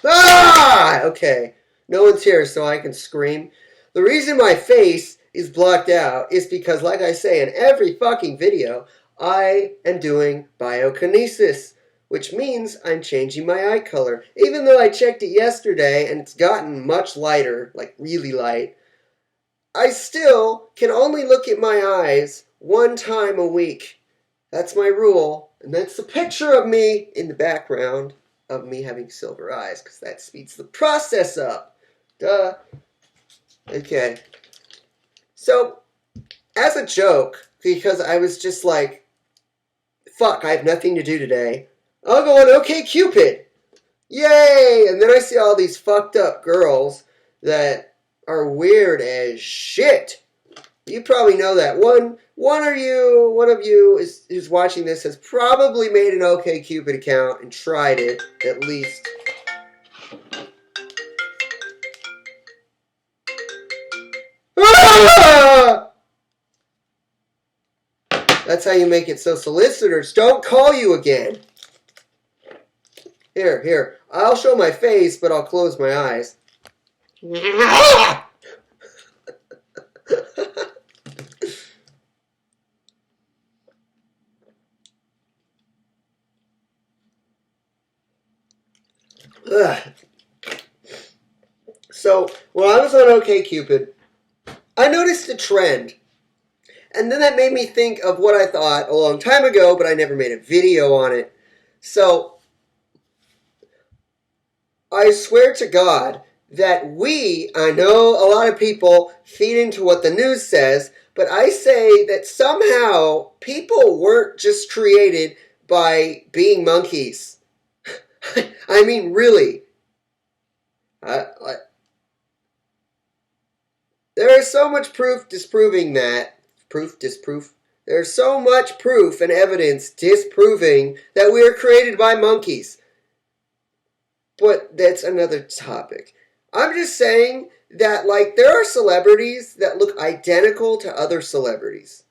Ah! Okay. No one's here, so I can scream. The reason my face is blocked out is because, like I say in every fucking video, I am doing biokinesis, which means I'm changing my eye color. Even though I checked it yesterday and it's gotten much lighter, like really light, I still can only look at my eyes one time a week. That's my rule. And that's the picture of me in the background of me having silver eyes, because that speeds the process up. Duh. Okay. So, as a joke, because I was just like, fuck, I have nothing to do today, I'll go on OkCupid. Yay! And then I see all these fucked up girls that are weird as shit. You probably know that. One of you who's watching this has probably made an OkCupid account and tried it, at least. Ah! That's how you make it so solicitors don't call you again. Here. I'll show my face, but I'll close my eyes. So, when I was on OkCupid, I noticed a trend. And then that made me think of what I thought a long time ago, but I never made a video on it. So, I swear to God that I know a lot of people feed into what the news says, but I say that somehow people weren't just created by being monkeys. I mean, really. There is so much proof disproving that. Disproof? There's so much proof and evidence disproving that we are created by monkeys. But that's another topic. I'm just saying that, like, there are celebrities that look identical to other celebrities.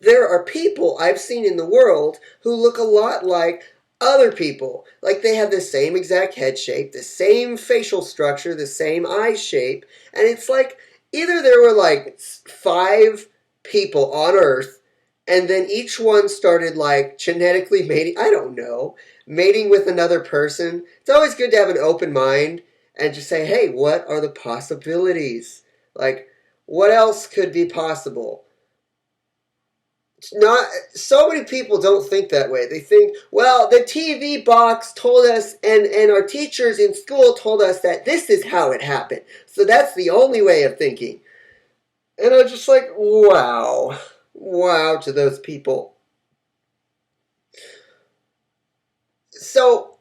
There are people I've seen in the world who look a lot like other people. Like, they have the same exact head shape, the same facial structure, the same eye shape. And it's like, either there were like 5 people on Earth, and then each one started like genetically mating. I don't know. Mating with another person. It's always good to have an open mind and just say, hey, what are the possibilities? Like, what else could be possible? Not so many people don't think that way. They think, well, the TV box told us, and our teachers in school told us that this is how it happened. So that's the only way of thinking. And I was just like, wow to those people. So,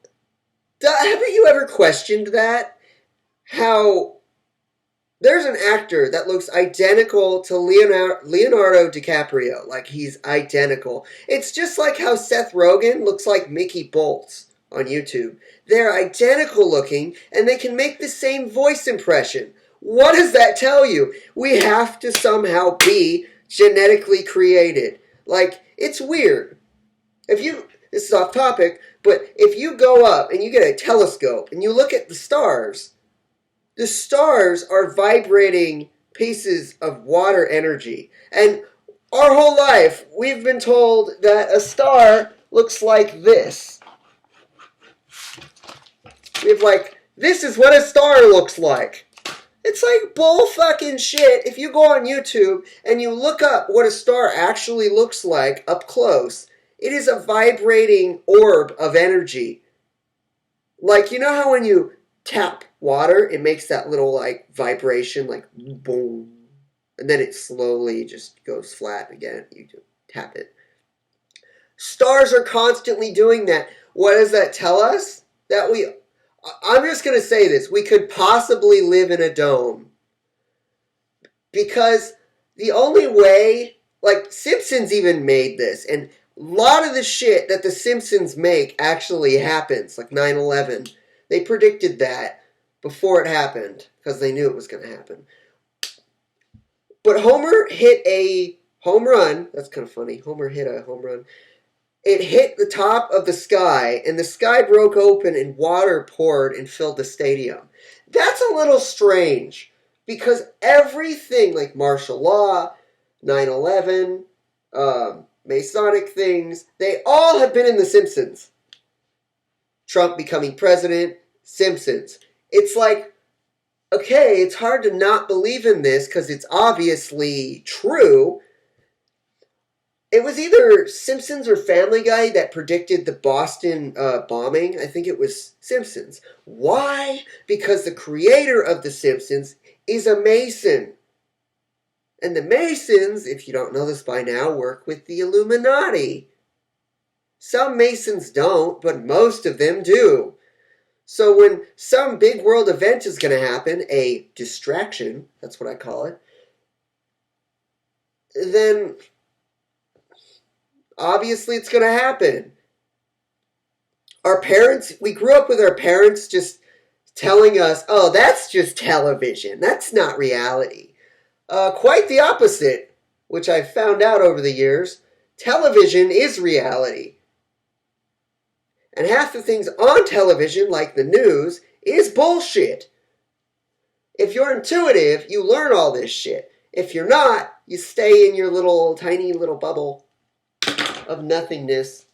haven't you ever questioned that? How there's an actor that looks identical to Leonardo DiCaprio. Like, he's identical. It's just like how Seth Rogen looks like Mickey Boltz on YouTube. They're identical looking, and they can make the same voice impression. What does that tell you? We have to somehow be genetically created. Like, it's weird. This is off topic, but if you go up and you get a telescope and you look at the stars are vibrating pieces of water energy. And our whole life, we've been told that a star looks like this. We've like, this is what a star looks like. It's like bull fucking shit. If you go on YouTube and you look up what a star actually looks like up close, it is a vibrating orb of energy. Like, you know how when you tap water, it makes that little like vibration, like boom, and then it slowly just goes flat again. You just tap it. Stars are constantly doing that. What does that tell us? I'm just going to say this, we could possibly live in a dome. Because the only way, like, Simpsons even made this, and a lot of the shit that the Simpsons make actually happens, like 9/11. They predicted that before it happened, because they knew it was going to happen. But Homer hit a home run. That's kind of funny. Homer hit a home run. it hit the top of the sky, and the sky broke open and water poured and filled the stadium. That's a little strange, because everything like martial law, 9/11, Masonic things, they all have been in The Simpsons. Trump becoming president, Simpsons. It's like, okay, it's hard to not believe in this because it's obviously true. It was either Simpsons or Family Guy that predicted the Boston bombing. I think it was Simpsons. Why? Because the creator of The Simpsons is a Mason. And the Masons, if you don't know this by now, work with the Illuminati. Some Masons don't, but most of them do. So when some big world event is going to happen, a distraction, that's what I call it, then obviously it's going to happen. Our parents, we grew up with our parents just telling us, oh, that's just television. That's not reality. Quite the opposite, which I've found out over the years. Television is reality. And half the things on television, like the news, is bullshit. If you're intuitive, you learn all this shit. If you're not, you stay in your little, tiny little bubble of nothingness.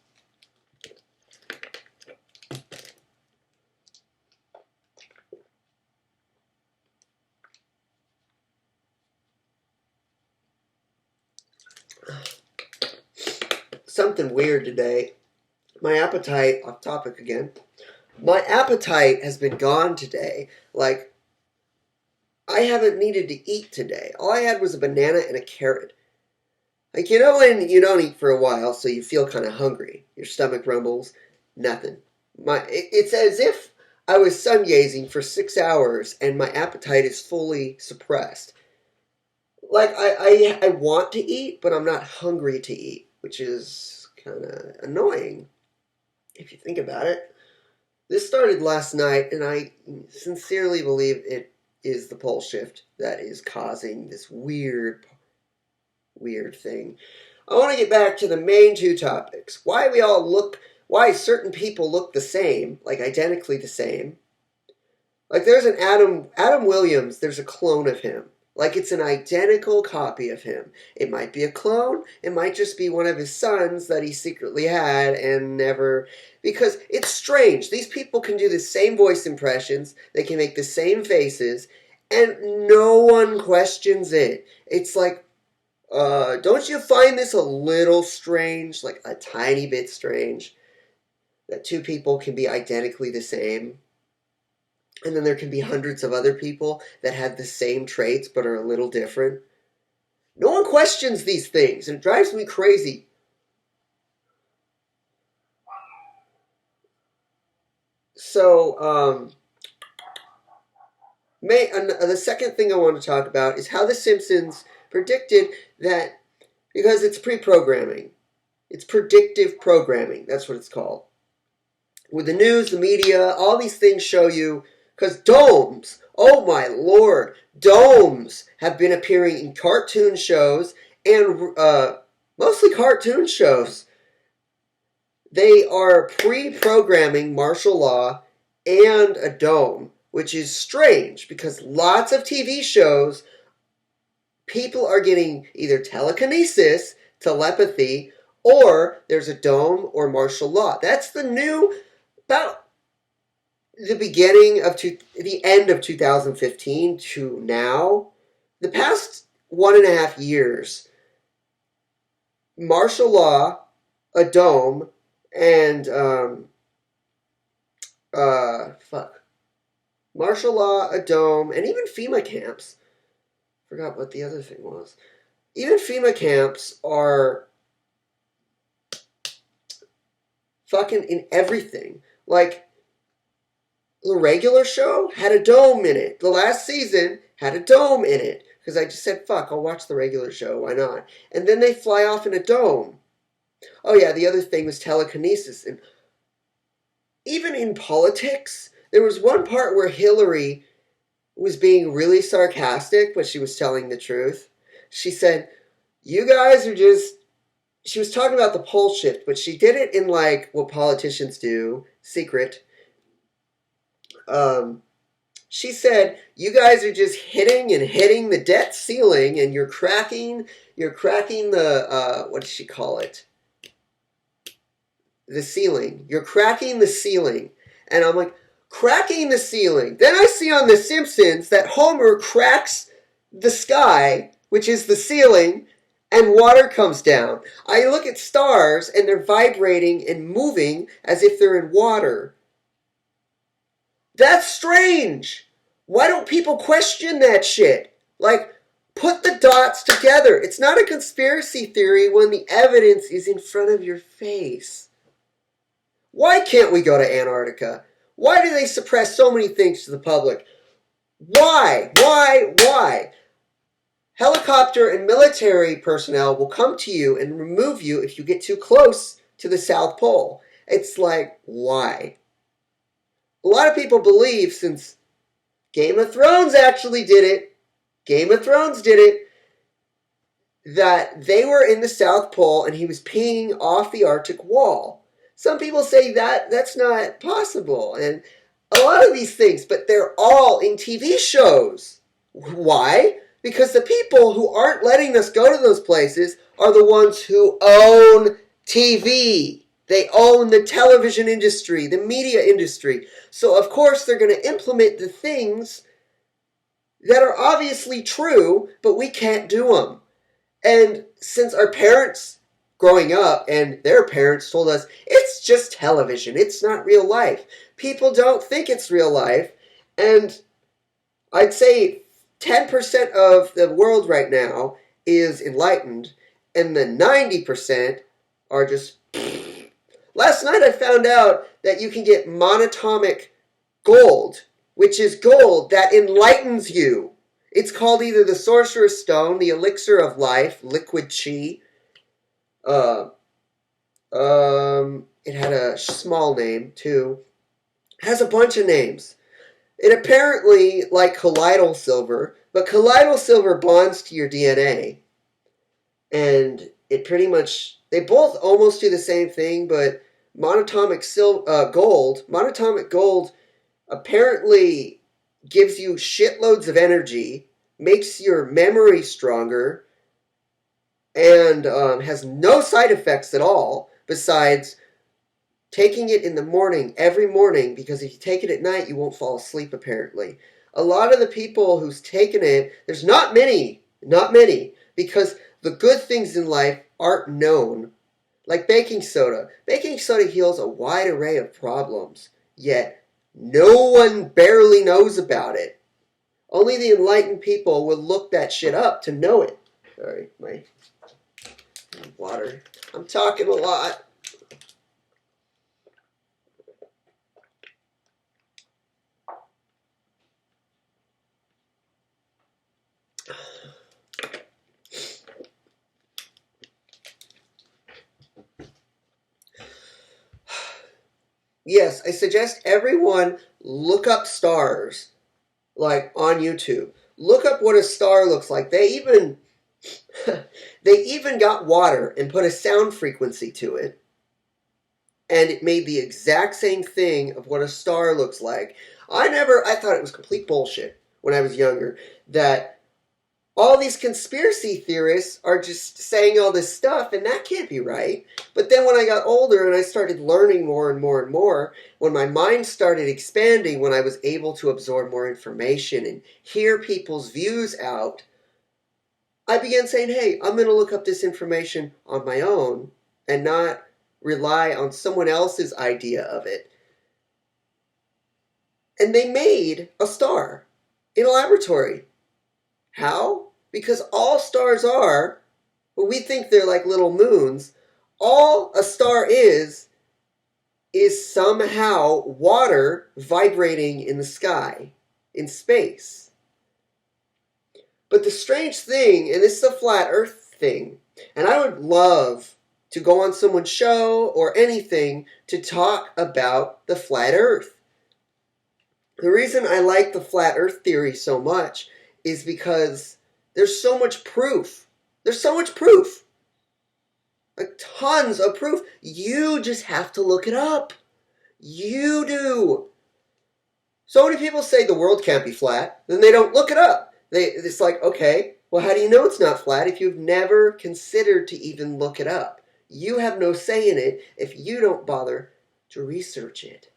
Something weird today. My appetite, off topic again, my appetite has been gone today. Like, I haven't needed to eat today. All I had was a banana and a carrot. Like, you know when you don't eat for a while, so you feel kind of hungry. Your stomach rumbles. Nothing. It's as if I was sun gazing for 6 hours and my appetite is fully suppressed. Like, I want to eat, but I'm not hungry to eat, which is kind of annoying. If you think about it. This started last night, and I sincerely believe it is the pole shift that is causing this weird thing. I want to get back to the main two topics. Why certain people look the same, like identically the same. Like there's an Adam Williams, there's a clone of him. Like it's an identical copy of him. It might be a clone. It might just be one of his sons that he secretly had and never... Because it's strange. These people can do the same voice impressions. They can make the same faces. And no one questions it. It's like, don't you find this a little strange? Like a tiny bit strange? That two people can be identically the same? And then there can be hundreds of other people that have the same traits but are a little different. No one questions these things, and it drives me crazy. So, the second thing I want to talk about is how The Simpsons predicted that, because it's pre-programming. It's predictive programming. That's what it's called. With the news, the media, all these things show you... Because domes, oh my lord, domes have been appearing in cartoon shows and mostly cartoon shows. They are pre-programming martial law and a dome, which is strange because lots of TV shows, people are getting either telekinesis, telepathy, or there's a dome or martial law. That's the new, about the end of 2015 to now, the past 1.5 years, martial law, a dome, and martial law, a dome, and even FEMA camps. Forgot what the other thing was. Even FEMA camps are fucking in everything. Like, the regular show had a dome in it. The last season had a dome in it. Because I just said, fuck, I'll watch the regular show. Why not? And then they fly off in a dome. Oh yeah, the other thing was telekinesis. And even in politics, there was one part where Hillary was being really sarcastic, but she was telling the truth. She said, you guys are just she was talking about the pole shift, but she did it in like what politicians do, secret. Um, she said, "You guys are just hitting and hitting the debt ceiling, and you're cracking the what does she call it? The ceiling. You're cracking the ceiling." And I'm like, cracking the ceiling. Then I see on The Simpsons that Homer cracks the sky, which is the ceiling, and water comes down. I look at stars and they're vibrating and moving as if they're in water. That's strange. Why don't people question that shit? Like, put the dots together. It's not a conspiracy theory when the evidence is in front of your face. Why can't we go to Antarctica? Why do they suppress so many things to the public? Why? Why? Helicopter and military personnel will come to you and remove you if you get too close to the South Pole. It's like, why? A lot of people believe, since Game of Thrones actually did it, that they were in the South Pole and he was peeing off the Arctic wall. Some people say that that's not possible, and a lot of these things, but they're all in TV shows. Why? Because the people who aren't letting us go to those places are the ones who own TV. They own the television industry, the media industry. So, of course, they're going to implement the things that are obviously true, but we can't do them. And since our parents growing up and their parents told us, it's just television, it's not real life. People don't think it's real life. And I'd say 10% of the world right now is enlightened, and the 90% are just... Last night I found out that you can get monatomic gold, which is gold that enlightens you. It's called either the Sorcerer's Stone, the Elixir of Life, Liquid Chi. It had a small name, too. It has a bunch of names. It apparently, like colloidal silver, but colloidal silver bonds to your DNA. And it pretty much, they both almost do the same thing, but monatomic gold apparently gives you shitloads of energy, makes your memory stronger, and has no side effects at all, besides taking it in the morning, every morning, because if you take it at night, you won't fall asleep, apparently. A lot of the people who's taken it, there's not many, because the good things in life aren't known. Like baking soda. Baking soda heals a wide array of problems, yet no one barely knows about it. Only the enlightened people will look that shit up to know it. Sorry, my water. I'm talking a lot. Yes, I suggest everyone look up stars, like on YouTube. Look up what a star looks like. They even got water and put a sound frequency to it, and it made the exact same thing of what a star looks like. I thought it was complete bullshit when I was younger, that all these conspiracy theorists are just saying all this stuff, and that can't be right. But then when I got older and I started learning more and more and more, when my mind started expanding, when I was able to absorb more information and hear people's views out, I began saying, hey, I'm going to look up this information on my own and not rely on someone else's idea of it. And they made a star in a laboratory. How? Because all stars are, well, we think they're like little moons. All a star is somehow water vibrating in the sky, in space. But the strange thing, and this is a flat earth thing, and I would love to go on someone's show or anything to talk about the flat earth. The reason I like the flat earth theory so much is because there's so much proof. There's so much proof. Like tons of proof. You just have to look it up. You do. So many people say the world can't be flat, then they don't look it up. It's like, okay, well, how do you know it's not flat if you've never considered to even look it up? You have no say in it if you don't bother to research it.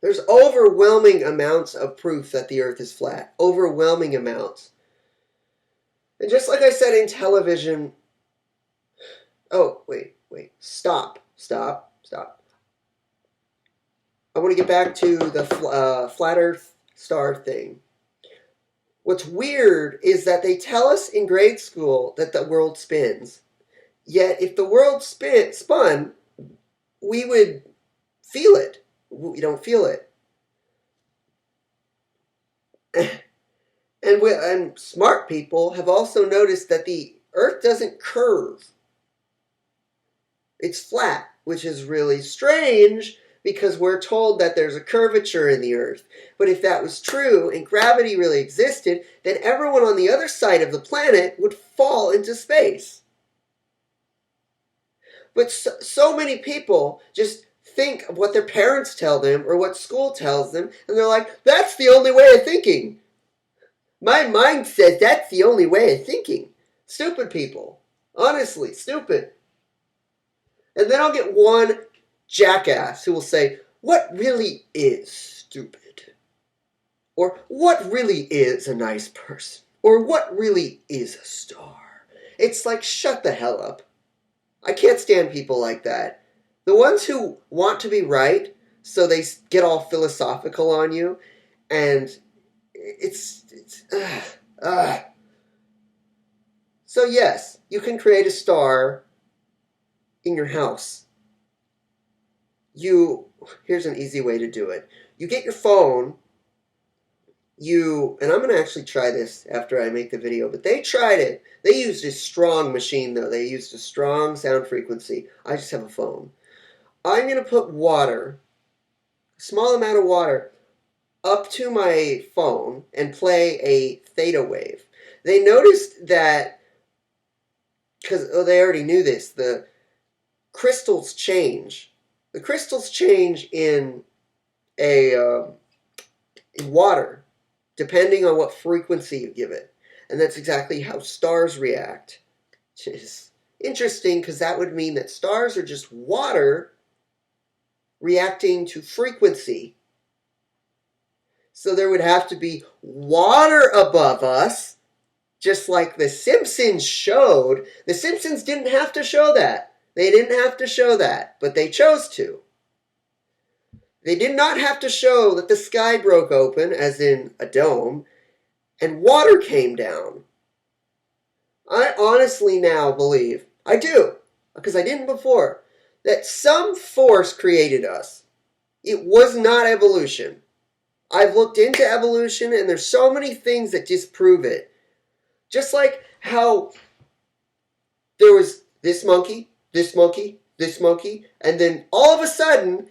There's overwhelming amounts of proof that the earth is flat. Overwhelming amounts. And just like I said in television... Oh, wait. Stop. I want to get back to the flat earth star thing. What's weird is that they tell us in grade school that the world spins. Yet if the world spun, we would feel it. We don't feel it. And smart people have also noticed that the earth doesn't curve. It's flat, which is really strange because we're told that there's a curvature in the earth. But if that was true and gravity really existed, then everyone on the other side of the planet would fall into space. But so many people just think of what their parents tell them or what school tells them, and they're like, that's the only way of thinking. My mind says that's the only way of thinking. Stupid people. Honestly, stupid. And then I'll get one jackass who will say, what really is stupid? Or what really is a nice person? Or what really is a star? It's like, shut the hell up. I can't stand people like that. The ones who want to be right, so they get all philosophical on you, and So yes, you can create a star in your house. Here's an easy way to do it. You get your phone, and I'm going to actually try this after I make the video, but they tried it. They used a strong machine, though. They used a strong sound frequency. I just have a phone. I'm going to put water, a small amount of water, up to my phone and play a theta wave. They noticed that, because they already knew this, the crystals change. The crystals change in water, depending on what frequency you give it. And that's exactly how stars react. Which is interesting, because that would mean that stars are just water reacting to frequency. So there would have to be water above us, just like the Simpsons showed. The Simpsons didn't have to show that. They didn't have to show that, but they chose to. They did not have to show that the sky broke open, as in a dome, and water came down. I honestly now believe, I do, because I didn't before, that some force created us. It was not evolution. I've looked into evolution, and there's so many things that disprove it. Just like how there was this monkey, this monkey, this monkey, and then all of a sudden,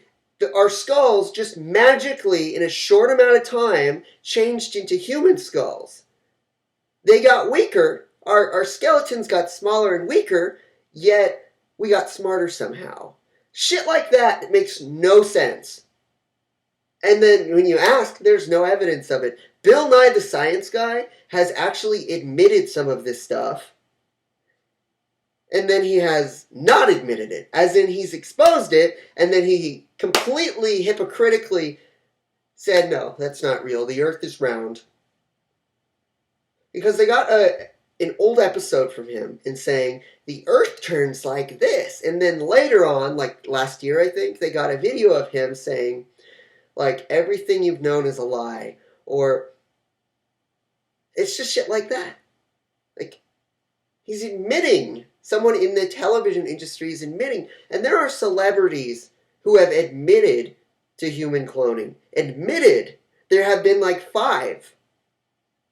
our skulls just magically, in a short amount of time, changed into human skulls. They got weaker. Our skeletons got smaller and weaker, yet we got smarter somehow. Shit like that makes no sense. And then when you ask, there's no evidence of it. Bill Nye the Science Guy has actually admitted some of this stuff. And then he has not admitted it. As in, he's exposed it, and then he completely hypocritically said, no, that's not real. The earth is round. Because they got an old episode from him in saying, the earth turns like this. And then later on, like last year, I think, they got a video of him saying, like, everything you've known is a lie. Or, it's just shit like that. Like, he's admitting, someone in the television industry is admitting, and there are celebrities who have admitted to human cloning. Admitted. There have been like 5.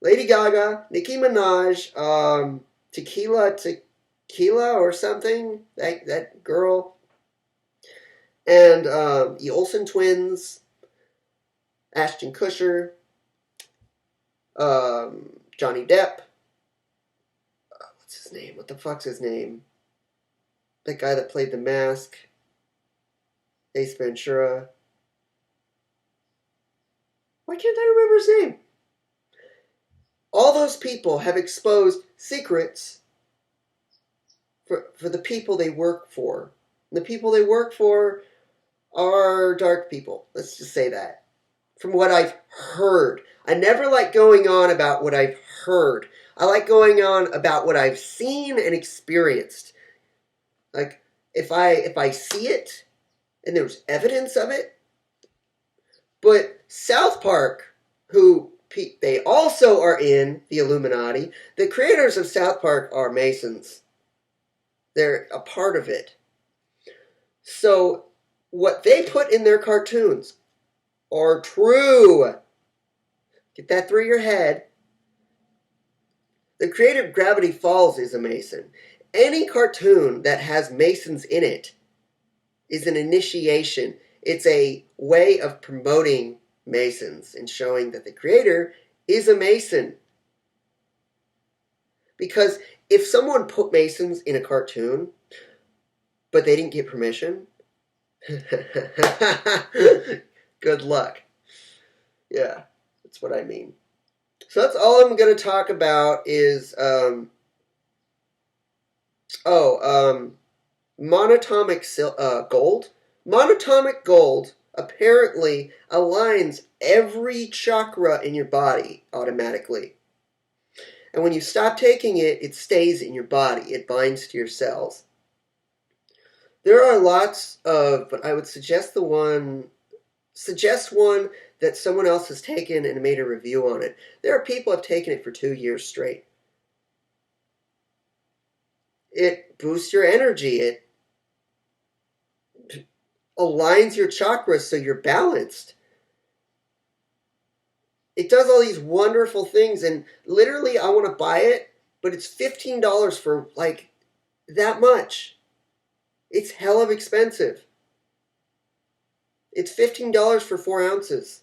Lady Gaga, Nicki Minaj, Tequila or something, that girl, and the Olsen twins, Ashton Kutcher, Johnny Depp, what's his name? What the fuck's his name? that guy that played the Mask, Ace Ventura. Why can't I remember his name? All those people have exposed secrets for the people they work for. And the people they work for are dark people. Let's just say that. From what I've heard. I never like going on about what I've heard. I like going on about what I've seen and experienced. Like, if I see it, and there's evidence of it. But South Park, who they also are in the Illuminati, the creators of South Park are Masons. They're a part of it. So what they put in their cartoons are true. Get that through your head. The creator of Gravity Falls is a Mason. Any cartoon that has Masons in it is an initiation. It's a way of promoting Masons and showing that the creator is a Mason. Because if someone put Masons in a cartoon, but they didn't get permission, good luck. Yeah, that's what I mean. So that's all I'm going to talk about is, monatomic gold. Monatomic gold apparently aligns every chakra in your body automatically. And when you stop taking it, it stays in your body. It binds to your cells. There are lots of, but I would suggest one that someone else has taken and made a review on it. There are people who have taken it for 2 years straight. It boosts your energy. It aligns your chakras so you're balanced. It does all these wonderful things, and literally I want to buy it, but it's $15 for like that much. It's hell of expensive. It's $15 for 4 ounces.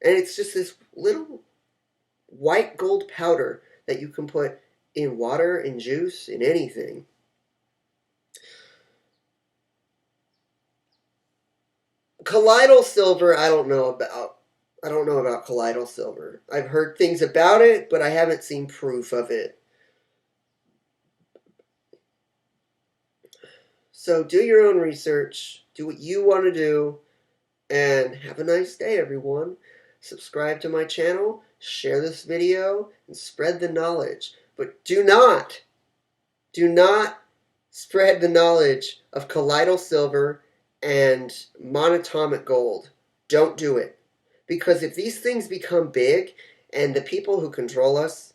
And it's just this little white gold powder that you can put in water, in juice, in anything. Colloidal silver, I don't know about. I don't know about colloidal silver. I've heard things about it, but I haven't seen proof of it. So do your own research. Do what you want to do. And have a nice day, everyone. Subscribe to my channel, share this video, and spread the knowledge. But do not spread the knowledge of colloidal silver and monatomic gold. Don't do it. Because if these things become big and the people who control us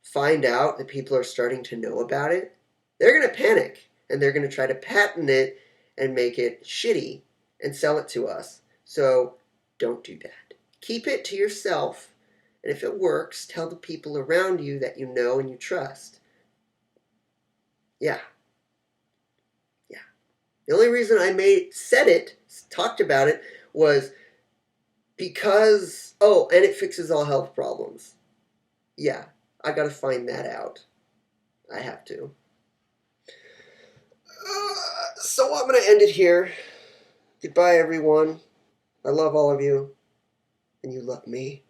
find out that people are starting to know about it, they're going to panic and they're going to try to patent it and make it shitty and sell it to us. So don't do that. Keep it to yourself, and if it works, tell the people around you that you know and you trust. Yeah. The only reason I talked about it, was because, and it fixes all health problems. Yeah, I gotta find that out. I have to. So I'm gonna end it here. Goodbye, everyone. I love all of you. And you love me.